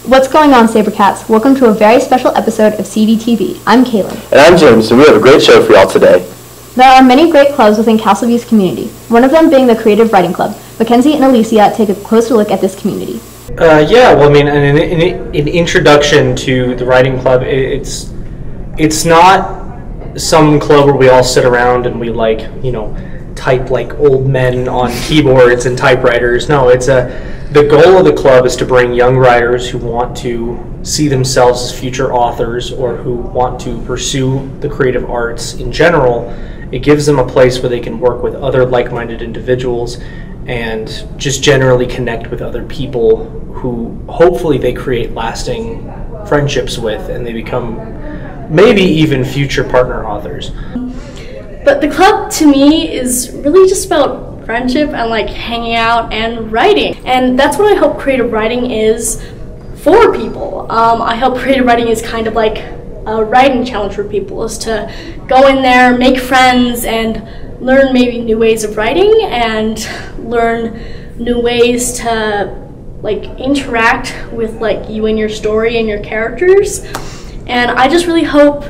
What's going on, Sabercats? Welcome to a very special episode of CVTV. I'm Kaylin. And I'm James, and we have a great show for y'all today. There are many great clubs within Castleview's community, one of them being the Creative Writing Club. Mackenzie and Alicia take a closer look at this community. An introduction to the writing club, it's not some club where we all sit around and we type like old men on keyboards and typewriters. No, the goal of the club is to bring young writers who want to see themselves as future authors or who want to pursue the creative arts in general. It gives them a place where they can work with other like-minded individuals and just generally connect with other people who hopefully they create lasting friendships with and they become maybe even future partner authors. But the club to me is really just about friendship and like hanging out and writing. And that's what I hope creative writing is for people. I hope creative writing is kind of like a writing challenge for people, is to go in there, make friends, and learn maybe new ways of writing and learn new ways to like interact with like you and your story and your characters. And I just really hope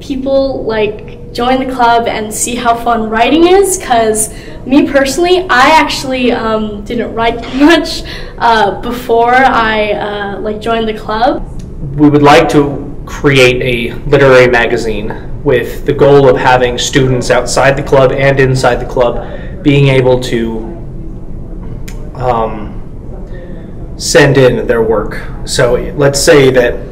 people like join the club and see how fun writing is, because me personally, I actually didn't write much before I joined the club. We would like to create a literary magazine with the goal of having students outside the club and inside the club being able to send in their work. So let's say that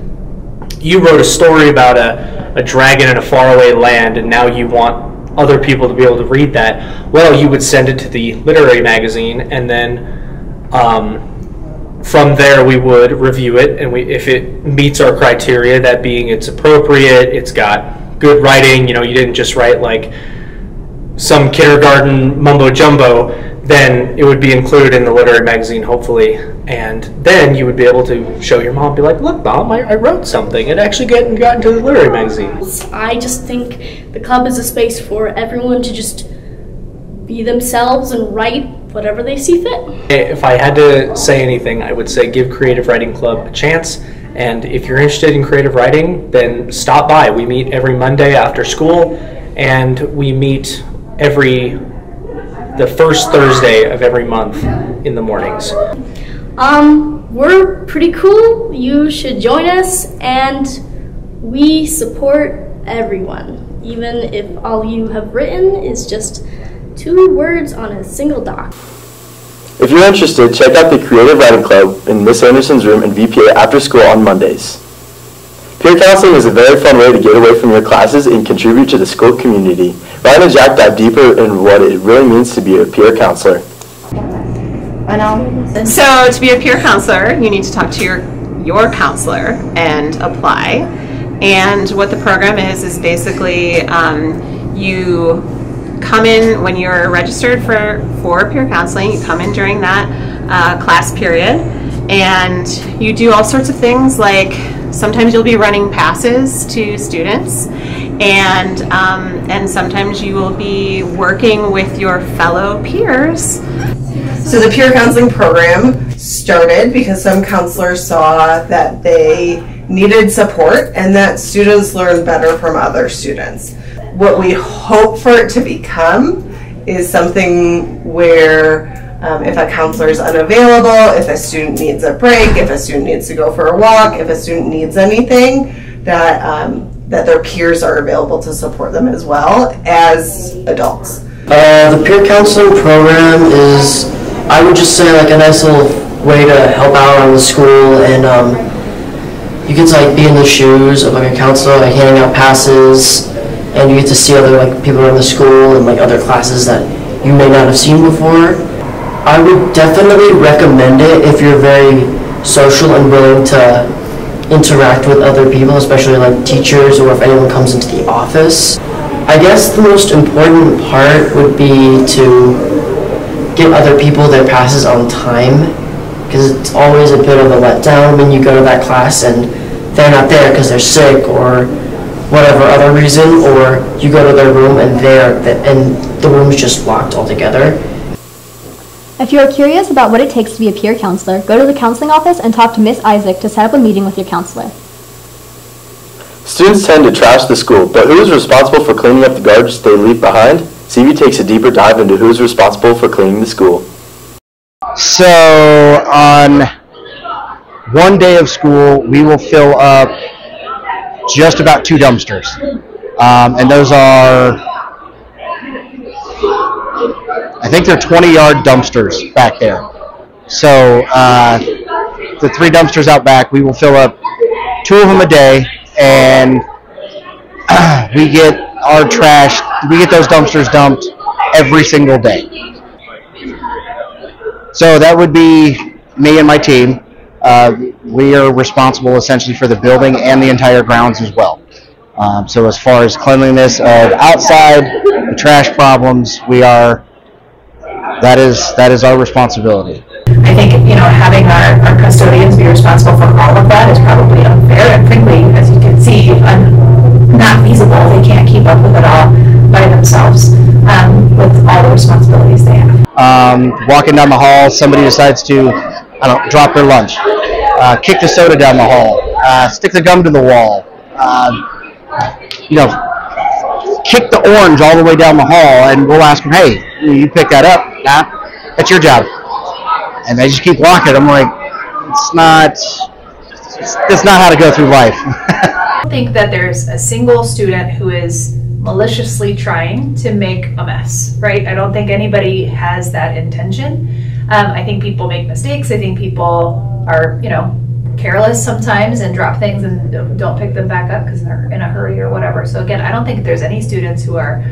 you wrote a story about a dragon in a faraway land and now you want other people to be able to read that. Well, you would send it to the literary magazine, and then from there we would review it, and if it meets our criteria, that being it's appropriate, it's got good writing, you didn't just write like some kindergarten mumbo jumbo, then it would be included in the literary magazine, hopefully, and then you would be able to show your mom, be like, look, Mom, I wrote something. It actually got into the literary magazine. I just think the club is a space for everyone to just be themselves and write whatever they see fit. If I had to say anything, I would say give Creative Writing Club a chance, and if you're interested in creative writing, then stop by. We meet every Monday after school, and we meet the first Thursday of every month in the mornings. We're pretty cool. You should join us, and we support everyone, even if all you have written is just 2 words on a single doc. If you're interested, check out the Creative Writing Club in Miss Anderson's room in VPA after school on Mondays. Peer counseling is a very fun way to get away from your classes and contribute to the school community. Ryan and Jack dive deeper in what it really means to be a peer counselor. So to be a peer counselor, you need to talk to your counselor and apply. And what the program is basically you come in when you're registered for peer counseling. You come in during that class period, and you do all sorts of things, like sometimes you'll be running passes to students, and sometimes you will be working with your fellow peers. So the peer counseling program started because some counselors saw that they needed support and that students learn better from other students. What we hope for it to become is something where if a counselor is unavailable, if a student needs a break, if a student needs to go for a walk, if a student needs anything, that their peers are available to support them as well as adults. The peer counseling program is, I would just say, like a nice little way to help out on the school, and you get to be in the shoes of a counselor, handing out passes, and you get to see other people in the school and other classes that you may not have seen before. I would definitely recommend it if you're very social and willing to interact with other people, especially teachers, or if anyone comes into the office. I guess the most important part would be to give other people their passes on time, because it's always a bit of a letdown when you go to that class and they're not there because they're sick or whatever other reason, or you go to their room and the room's just locked altogether. If you are curious about what it takes to be a peer counselor, go to the counseling office and talk to Miss Isaac to set up a meeting with your counselor. Students tend to trash the school, but who is responsible for cleaning up the garbage they leave behind? CV takes a deeper dive into who is responsible for cleaning the school. So on one day of school, we will fill up just about 2 dumpsters. And those are, I think they're 20-yard dumpsters back there. So the 3 dumpsters out back, we will fill up 2 of them a day, and we get our trash, we get those dumpsters dumped every single day. So that would be me and my team. We are responsible essentially for the building and the entire grounds as well. So as far as cleanliness of outside, the trash problems, that is our responsibility. I think, having our custodians be responsible for all of that is probably unfair and frankly, as you can see, not feasible. They can't keep up with it all by themselves with all the responsibilities they have. Walking down the hall, somebody decides to, drop their lunch, kick the soda down the hall, stick the gum to the wall, kick the orange all the way down the hall, and we'll ask them, hey, you pick that up? Nah, that's your job. And they just keep walking. I'm like, that's not how to go through life. I don't think that there's a single student who is maliciously trying to make a mess, right? I don't think anybody has that intention. I think people make mistakes. I think people are, careless sometimes and drop things and don't pick them back up because they're in a hurry or whatever. So again, I don't think there's any students who are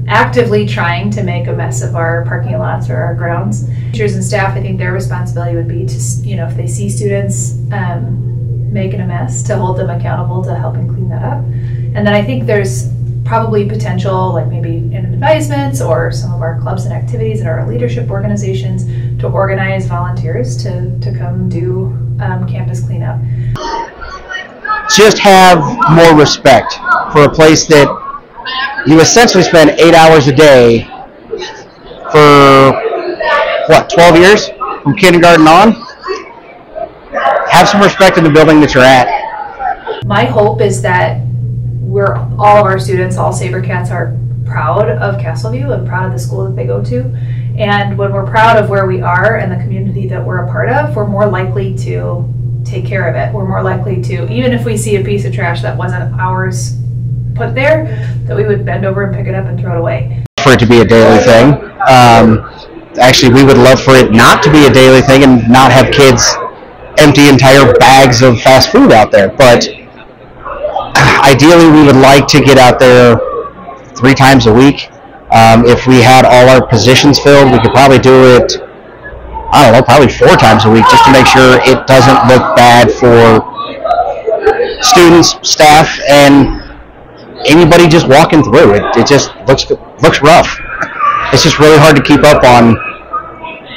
actively trying to make a mess of our parking lots or our grounds. Teachers and staff, I think their responsibility would be to, if they see students making a mess, to hold them accountable to helping clean that up. And then I think there's probably potential, like maybe in advisements or some of our clubs and activities and our leadership organizations, to organize volunteers to come do campus cleanup. Just have more respect for a place that you essentially spend 8 hours a day for, 12 years? From kindergarten on? Have some respect in the building that you're at. My hope is that all of our students, all SaberCats, are proud of Castleview and proud of the school that they go to. And when we're proud of where we are and the community that we're a part of, we're more likely to take care of it. We're more likely to, even if we see a piece of trash that wasn't ours put there, that we would bend over and pick it up and throw it away. For it to be a daily thing. Actually, we would love for it not to be a daily thing and not have kids empty entire bags of fast food out there. But ideally, we would like to get out there 3 times a week. If we had all our positions filled, we could probably do it, probably 4 times a week, just to make sure it doesn't look bad for students, staff, and anybody just walking through. It just looks rough. It's just really hard to keep up on,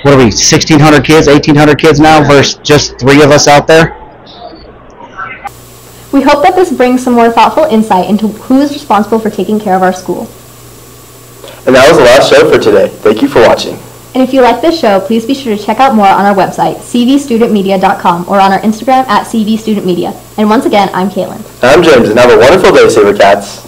1,600 kids, 1,800 kids now versus just 3 of us out there. We hope that this brings some more thoughtful insight into who is responsible for taking care of our school. And that was the last show for today. Thank you for watching. And if you like this show, please be sure to check out more on our website, cvstudentmedia.com, or on our Instagram @cvstudentmedia. And once again, I'm Kaylin. I'm James, and have a wonderful day, SaberCats.